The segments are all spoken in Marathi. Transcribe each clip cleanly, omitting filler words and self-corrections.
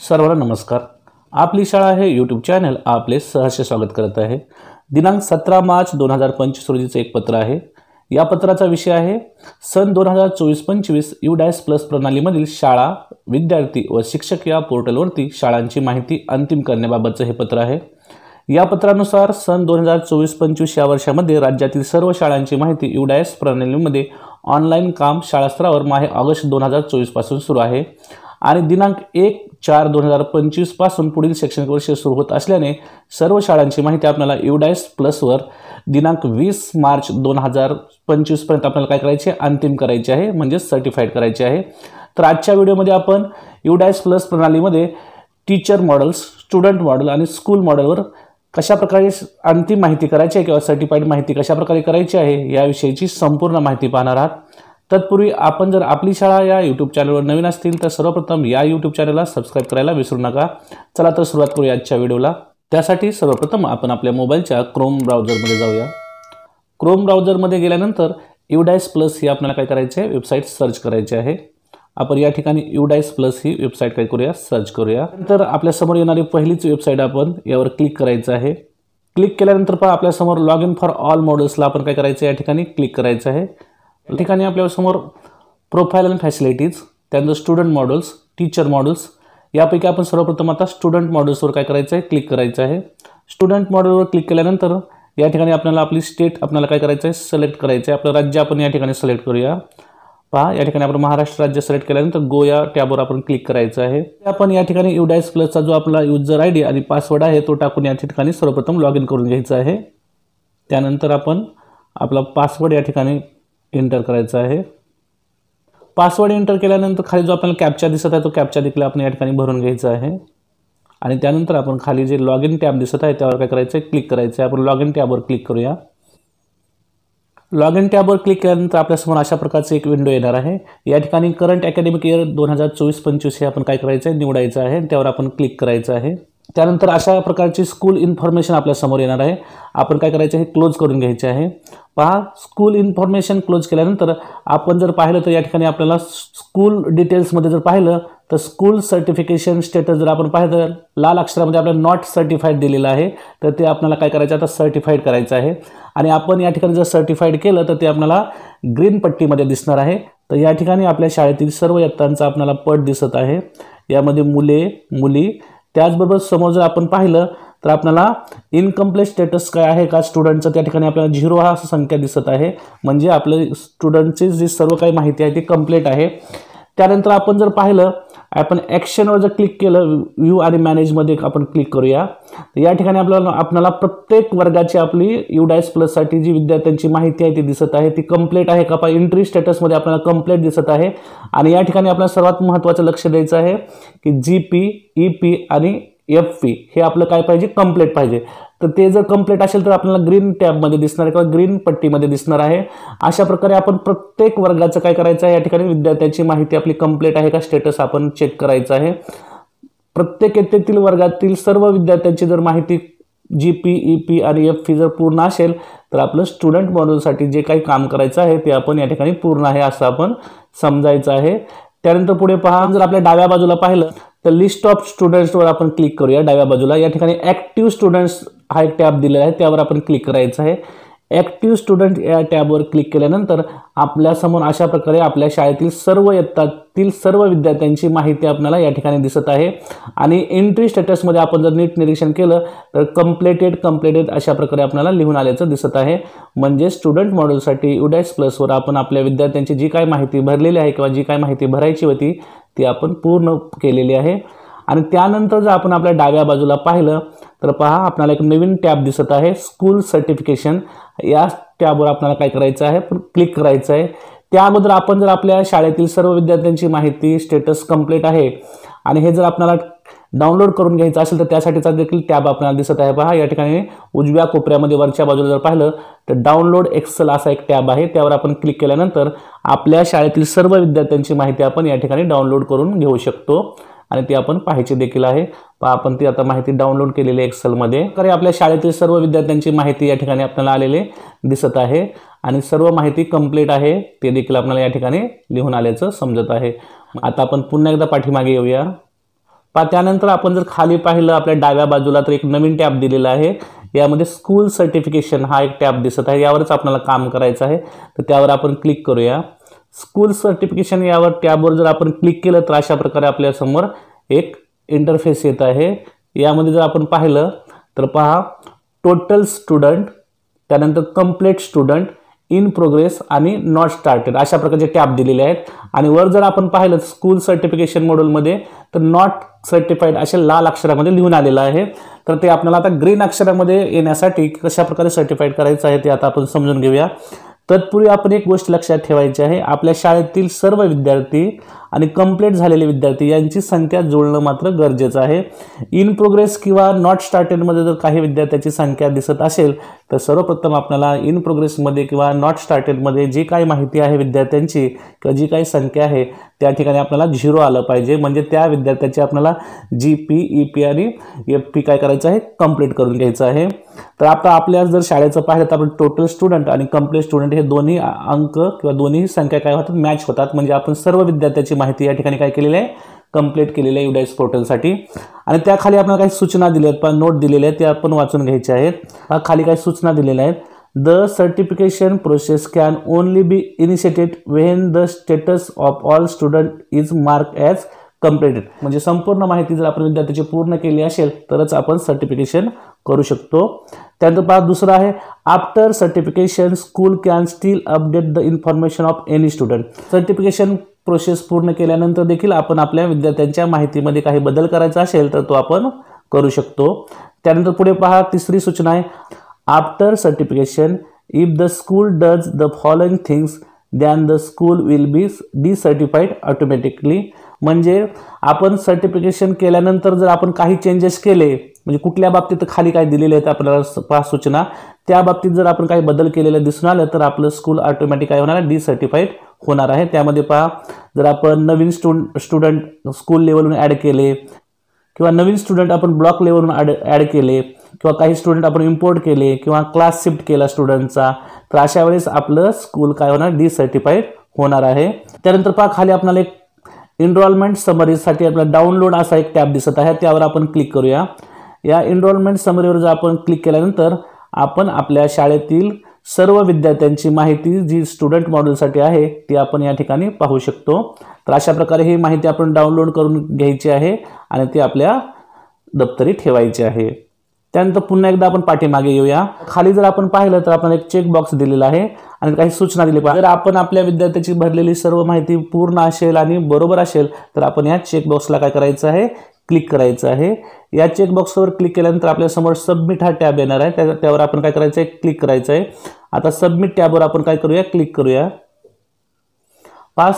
सर्वांना नमस्कार। आपली शाळा हे यूट्यूब चॅनल आपले सहर्ष स्वागत करत आहे। दिनांक 17 मार्च 2025 रोजीचे एक पत्र आहे। या पत्राचा विषय आहे सन 2024-25 UDAS प्लस प्रणालीमधील शाळा, विद्यार्थी व शिक्षक या पोर्टलवरती शाळांची माहिती अंतिम करण्याबाबतचे हे पत्र आहे। या पत्रानुसार सन 2024-25 या वर्षामध्ये राज्यातील सर्व शाळांची माहिती UDAS प्रणालीमध्ये ऑनलाईन काम शाळा स्तरावर माहे ऑगस्ट 2024 पासून सुरू आहे आणि दिनांक 1/4/2025 पासून पुढील शैक्षणिक वर्ष सुरू होत असल्याने सर्व शाळांची माहिती आपल्याला UDAS प्लसवर दिनांक 20 मार्च 2025 पर्यंत आपल्याला काय करायचे अंतिम करायचे आहे, म्हणजे सर्टिफाईड करायचे आहे। तर आजच्या व्हिडिओमध्ये आपण UDAS प्लस प्रणालीमध्ये टीचर मॉडेल्स, स्टुडंट मॉडेल आणि स्कूल मॉडेलवर कशा प्रकारे अंतिम माहिती करायची आहे किंवा सर्टिफाईड माहिती कशा प्रकारे करायची आहे याविषयीची संपूर्ण माहिती पाहणार आहात। तत्पूर्वी आपण जर आपली शाळा या यूट्यूब चॅनलवर नवीन असतील तर सर्वप्रथम या यूट्यूब चॅनलला सबस्क्राइब करायला विसरू नका। चला तर सुरुवात करूया आजच्या व्हिडिओला। त्यासाठी सर्वप्रथम आपण आपल्या मोबाईलच्या क्रोम ब्राउझरमध्ये जाऊया। क्रोम ब्राउझरमध्ये गेल्यानंतर UDAS प्लस ही आपल्याला काय करायचे आहे, वेबसाईट सर्च करायची आहे। आपण या ठिकाणी UDAS प्लस ही वेबसाईट काय करूया, सर्च करूया। नंतर आपल्या समोर येणारी पहिलीच वेबसाईट आपण यावर क्लिक करायचं आहे। क्लिक केल्यानंतर पहा आपल्या समोर लॉग इन फॉर ऑल मॉडेल्सला आपण काय करायचं आहे, या ठिकाणी क्लिक करायचं आहे। या ठिकाणी आपल्या समोर प्रोफाइल अँड फॅसिलिटीज, त्यानंतर स्टुडंट मॉडेल्स, टीचर मॉडेल्स, यापैकी आपण सर्वप्रथम आता स्टुडंट मॉडेल्सवर काय करायचं आहे, क्लिक करायचं आहे। स्टुडंट मॉडेलवर क्लिक केल्यानंतर या ठिकाणी आपल्याला आपली स्टेट आपल्याला काय करायचं आहे, सिलेक्ट करायचं आहे। आपलं राज्य आपण या ठिकाणी सिलेक्ट करूया। पहा या ठिकाणी आपण महाराष्ट्र राज्य सिलेक्ट केल्यानंतर गो या टॅबवर आपण क्लिक करायचं आहे। आपण या ठिकाणी UDAS प्लसचा जो आपला यूजर आयडी आणि पासवर्ड आहे तो टाकून या ठिकाणी सर्वप्रथम लॉग इन करून घ्यायचा आहे। त्यानंतर आपण आपला पासवर्ड या ठिकाणी एंटर करायचा आहे। पासवर्ड एंटर केल्यानंतर खाली जो आपल्याला कॅप्चा दिसत आहे तो कॅप्चा देखील आपण या ठिकाणी भरून घ्यायचा आहे आणि त्यानंतर आपण खाली जे लॉग इन टॅब दिसत आहे त्यावर काय करायचं आहे, क्लिक करायचं आहे। आपण लॉग इन टॅबवर क्लिक करूया। लॉग इन टॅबवर क्लिक केल्यानंतर आपल्यासमोर अशा प्रकारचे एक विंडो येणार आहे। या ठिकाणी करंट अकॅडमिक इयर 2024-25 हे आपण काय करायचं आहे, निवडायचं आहे। त्यावर आपण क्लिक करायचं आहे। त्यानंतर अशा प्रकारची स्कूल इन्फॉर्मेशन आपल्या समोर येणार आहे। आपण काय करायचं आहे, क्लोज करून घ्यायचे आहे। पहा स्कूल इन्फॉर्मेशन क्लोज केल्यानंतर आपण जर पाहिलं तर या ठिकाणी आपल्याला स्कूल डिटेल्समध्ये जर पाहिलं तर स्कूल सर्टिफिकेशन स्टेटस जर आपण पाहिलं तर लाल अक्षरामध्ये आपल्याला नॉट सर्टिफाईड दिलेलं आहे, तर ते आपल्याला काय करायचं आता सर्टिफाईड करायचं आहे। आणि आपण या ठिकाणी जर सर्टिफाईड केलं तर ते आपल्याला ग्रीन पट्टीमध्ये दिसणार आहे। तर या ठिकाणी आपल्या शाळेतील सर्व इयत्तांचा आपल्याला पट दिसत आहे, यामध्ये मुले, मुली, त्याचबरोबर समोर जर आपण पाहिलं तर आपल्याला इनकम्प्लीट स्टेटस काय आहे का स्टुडंटचं, त्या ठिकाणी आपल्याला 0 हा संख्या दिसत आहे, म्हणजे आपले स्टुडंटची जी सर्व काही माहिती आहे ती कंप्लीट आहे। त्यानंतर आपण जर पाहिलं आपण ॲक्शनवर जर क्लिक केलं, व्ह्यू आणि मॅनेजमध्ये आपण क्लिक करूया। तर या ठिकाणी आपल्याला प्रत्येक वर्गाची आपली UDAS प्लससाठी जी विद्यार्थ्यांची माहिती आहे ती दिसत आहे, ती कंप्लीट आहे का, एंट्री स्टेटसमध्ये आपल्याला कंप्लीट दिसत आहे। आणि या ठिकाणी आपल्याला सर्वात महत्त्वाचं लक्ष द्यायचं आहे की GP, EP आणि FP हे आपलं काय पाहिजे, कंप्लीट पाहिजे। तर ते जर कंप्लीट असेल तर आपल्याला ग्रीन टॅबमध्ये दिसणार आहे किंवा ग्रीन पट्टीमध्ये दिसणार आहे। अशा प्रकारे आपण प्रत्येक वर्गाचं काय करायचं आहे, या ठिकाणी विद्यार्थ्यांची माहिती आपली कंप्लीट आहे का स्टेटस आपण चेक करायचं आहे। प्रत्येक इयत्तेतील वर्गातील सर्व विद्यार्थ्यांची जर माहिती GP, EP आणि FP जर पूर्ण असेल तर आपलं स्टुडंट मॉडेलसाठी जे काही काम करायचं आहे ते आपण या ठिकाणी पूर्ण आहे असं आपण समजायचं आहे। त्यानंतर पुढे पहा, जर आपल्या डाव्या बाजूला पाहिलं तर लिस्ट ऑफ स्टुडंट्सवर आपण क्लिक करूया। डाव्या बाजूला या ठिकाणी ॲक्टिव्ह स्टुडंट्स हा एक टॅब दिलेला आहे, त्यावर आपण क्लिक करायचं आहे। ॲक्टिव्ह स्टुडंट या टॅबवर क्लिक केल्यानंतर आपल्यासमोर अशा प्रकारे आपल्या शाळेतील सर्व इयत्तातील सर्व विद्यार्थ्यांची माहिती आपल्याला या ठिकाणी दिसत आहे। आणि एंट्री स्टेटसमध्ये आपण जर नीट निरीक्षण केलं तर कंप्लीटेड अशा प्रकारे आपल्याला लिहून आल्याचं दिसत आहे। म्हणजे स्टुडंट मॉडेलसाठी UDAS प्लसवर आपण आपल्या विद्यार्थ्यांची जी काय माहिती भरलेली आहे किंवा जी काय माहिती भरायची होती ती आपण पूर्ण केलेली आहे। आणि त्यानंतर जर आपण आपल्या डाव्या बाजूला पाहिलं तर पहा आपल्याला एक नवीन टॅब दिसत आहे, स्कूल सर्टिफिकेशन। या टॅबवर आपल्याला काय करायचं आहे, क्लिक करायचं आहे। त्या अगोदर आपण जर आपल्या शाळेतील सर्व विद्यार्थ्यांची माहिती स्टेटस कंप्लीट आहे आणि हे जर आपल्याला डाउनलोड करून घ्यायचं असेल तर त्यासाठीचा देखील टॅब आपल्याला दिसत आहे। पहा या ठिकाणी उजव्या कोपऱ्यामध्ये वरच्या बाजूला जर पाहिलं तर डाउनलोड एक्सेल असा एक टॅब आहे, त्यावर आपण क्लिक केल्यानंतर आपल्या शाळेतील सर्व विद्यार्थ्यांची माहिती आपण या ठिकाणी डाउनलोड करून घेऊ शकतो आणि ती आपण पाहायची देखील आहे। आपण ती आता माहिती डाउनलोड केलेली एक्सेलमध्ये, तर आपल्या शाळेतील सर्व विद्यार्थ्यांची माहिती या ठिकाणी आपल्याला आलेले दिसत आहे आणि सर्व माहिती कंप्लीट आहे ते देखील आपल्याला या ठिकाणी लिहून आल्याचं समजत आहे। आता आपण पुन्हा एकदा पाठीमागे येऊया। त्यानंतर आपण जर खाली पाहिलं आपल्या डाव्या बाजूला तर एक नवीन टॅब दिलेला आहे, यामध्ये स्कूल सर्टिफिकेशन हा एक टॅब दिसत आहे, यावरच आपल्याला काम करायचं आहे. तर त्यावर आपण क्लिक करूया. स्कूल सर्टिफिकेशन यावर टॅबवर जर आपण क्लिक केलं तर अशा प्रकारे आपल्यासमोर एक इंटरफेस येत आहे. यामध्ये जर आपण पाहिलं तर पहा टोटल स्टुडंट, त्यानंतर कंप्लीट स्टुडंट, इन प्रोग्रेस आणि नॉट स्टार्टेड अशा प्रकारचे टॅब दिलेले आहेत. आणि वर जर आपण पाहिलं स्कूल सर्टिफिकेशन मॉड्यूलमध्ये तर नॉट सर्टिफाईड असे लाल अक्षरामध्ये लिहून आलेलं आहे. तर ते आपल्याला आता ग्रीन अक्षरामध्ये येण्यासाठी कशा प्रकारे सर्टिफाईड करायचं आहे ते आता आपण समजून घेऊया. तत्पूर्वी आपण एक गोष्ट लक्षात ठेवायची आहे, आपल्या शाळेतील सर्व विद्यार्थी आणि कंप्लीट झालेले विद्यार्थी यांची संख्या जुळणं मात्र गरजेचं आहे. इन प्रोग्रेस किंवा नॉट स्टार्टेडमध्ये जर काही विद्यार्थ्याची संख्या दिसत असेल तर सर्वप्रथम आपल्याला इन प्रोग्रेसमध्ये किंवा नॉट स्टार्टेडमध्ये जी काही माहिती आहे विद्यार्थ्यांची किंवा जी काही संख्या आहे त्या ठिकाणी आपल्याला 0 आलं पाहिजे, म्हणजे त्या विद्यार्थ्याची आपल्याला GP, EP आणि FP काय करायचं आहे, कंप्लीट करून घ्यायचं आहे. तर आता आपल्या जर शाळेचं पाहिलं तर आपण टोटल स्टुडंट आणि कंप्लीट स्टुडंट हे दोन्ही अंक किंवा दोन्ही संख्या काय होतात, मॅच होतात. म्हणजे आपण सर्व विद्यार्थ्याची माहिती या ठिकाणी काय केलेली आहे, कंप्लीट केलेली आहे UDICE पोर्टलसाठी. आणि त्याखाली आपल्याला काही सूचना दिल्या आहेत, नोट दिलेले आहेत, ते आपण वाचून घ्यायचे आहेत. खाली काही सूचना दिलेल्या आहेत. The certification process can only be initiated when the status of all student is marked as completed. म्हणजे संपूर्ण माहिती जर आपण विद्यार्थ्याची पूर्ण केली असेल तरच आपण सर्टिफिकेशन करू शकतो. त्यानंतर पहा दुसरा आहे after certification school can still update the information of any student. Certification process पूर्ण केल्यानंतर देखील आपण आपल्या विद्यार्थ्यांच्या माहितीमध्ये काही बदल करायचा असेल तर तो आपण करू शकतो. त्यानंतर पुढे पहा तिसरी सूचना आहे after certification if the school does the following things then the school will be decertified automatically. म्हणजे आपण सर्टिफिकेशन केल्यानंतर जर आपण काही चेंजेस केले, म्हणजे कुठल्या बाबतीत खाली काय दिलेले आहेत आपल्याला पहा सूचना, त्या बाबतीत जर आपण काही बदल केलेले दिसून आलं तर आपलं स्कूल ऑटोमॅटिक काय होणार आहे, डिसर्टिफाईड होणार आहे. त्यामध्ये पहा जर आपण नवीन स्टुडंट स्कूल लेवलवरून ॲड केले किंवा नवीन स्टुडंट आपण ब्लॉक लेवलवरून ॲड केले किंवा काही स्टुडंट आपण इम्पोर्ट केले किंवा क्लास शिफ्ट केला स्टुडंटचा, तर अशा वेळेस आपलं स्कूल काय होणार, डिसर्टिफाईड होणार आहे. त्यानंतर पहा खाली आपल्याला एक एनरोलमेंट समरीसाठी आपल्याला डाउनलोड असा एक टॅब दिसत आहे, त्यावर आपण क्लिक करूया. या एनरोलमेंट समरीवर जर आपण क्लिक केल्यानंतर आपण आपल्या शाळेतील सर्व विद्यार्थ्यांची माहिती जी स्टुडंट मॉड्यूलसाठी आहे ती आपण या ठिकाणी पाहू शकतो. तर अशा प्रकारे ही माहिती आपण डाउनलोड करून घ्यायची आहे आणि ती आपल्या दप्तरी ठेवायची आहे. त्यानंतर पुन्हा एकदा आपण पाठीमागे येऊया. खाली जर आपण पाहिलं तर आपण एक चेक बॉक्स दिलेला आहे आणि काही सूचना दिली पाहिजे. जर आपण आपल्या विद्यार्थ्याची भरलेली सर्व माहिती पूर्ण असेल आणि बरोबर असेल तर आपण या चेक बॉक्सला काय करायचं आहे, क्लिक करायचं आहे. या चेक बॉक्सवर क्लिक केल्यानंतर आपल्यासमोर सबमिट हा टॅब येणार आहे, त्यावर आपण काय करायचं आहे, क्लिक करायचं आहे. आता सबमिट टॅबवर आपण काय करूया, क्लिक करूया.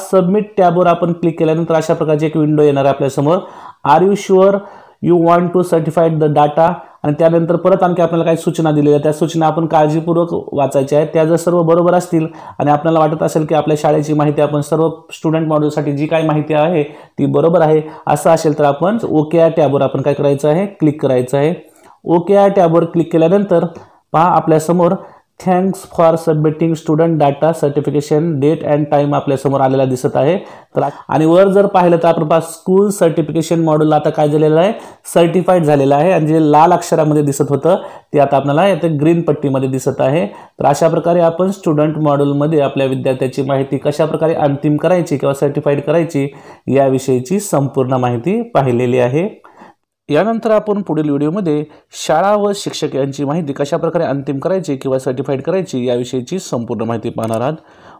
सबमिट टॅबवर आपण क्लिक केल्यानंतर अशा प्रकारची एक विंडो येणार आहे आपल्यासमोर. Are you sure you want to certified the data. आणि त्यानंतर परत आणखी आपल्याला काही सूचना दिलेल्या, त्या सूचना आपण काळजीपूर्वक वाचायच्या आहेत. त्या जर सर्व बरोबर असतील आणि आपल्याला वाटत असेल की आपल्या शाळेची माहिती आपण सर्व स्टुडंट मॉड्यूलसाठी जी काही माहिती आहे ती बरोबर आहे असं असेल तर आपण ओके या टॅबवर आपण काय करायचं आहे, क्लिक करायचं आहे. ओके या टॅबवर क्लिक केल्यानंतर पहा आपल्यासमोर thanks for submitting student data certification date and time आपल्यासमोर आलेला दिसत आहे. तर आणि वर जर पाहिलं तर आपण स्कूल सर्टिफिकेशन मॉड्यूल आता काय झालेलं आहे, सर्टिफाईड झालेलं आहे. आणि जे लाल अक्षरामध्ये दिसत होतं ते आता आपल्याला इथे ग्रीन पट्टीमध्ये दिसत आहे. तर अशा प्रकारे आपण स्टुडंट मॉड्यूलमध्ये आपल्या विद्यार्थ्याची माहिती कशा प्रकारे अंतिम करायची किंवा सर्टिफाईड करायची याविषयीची संपूर्ण माहिती पाहिलेली आहे. यानंतर आपण पुढील व्हिडिओमध्ये शाळा व शिक्षक यांची माहिती कशा प्रकारे अंतिम करायची किंवा सर्टिफाईड करायची याविषयीची संपूर्ण माहिती पाहणार आहात.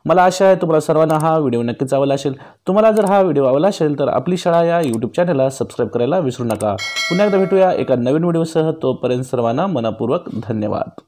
मला आशा आहे तुम्हाला सर्वांना हा व्हिडिओ नक्कीच आवडला असेल. तुम्हाला जर हा व्हिडिओ आवडला असेल तर आपली शाळा या यूट्यूब चॅनलला सबस्क्राईब करायला विसरू नका. पुन्हा एकदा भेटूया एका नवीन व्हिडिओसह. तोपर्यंत सर्वांना मनपूर्वक धन्यवाद.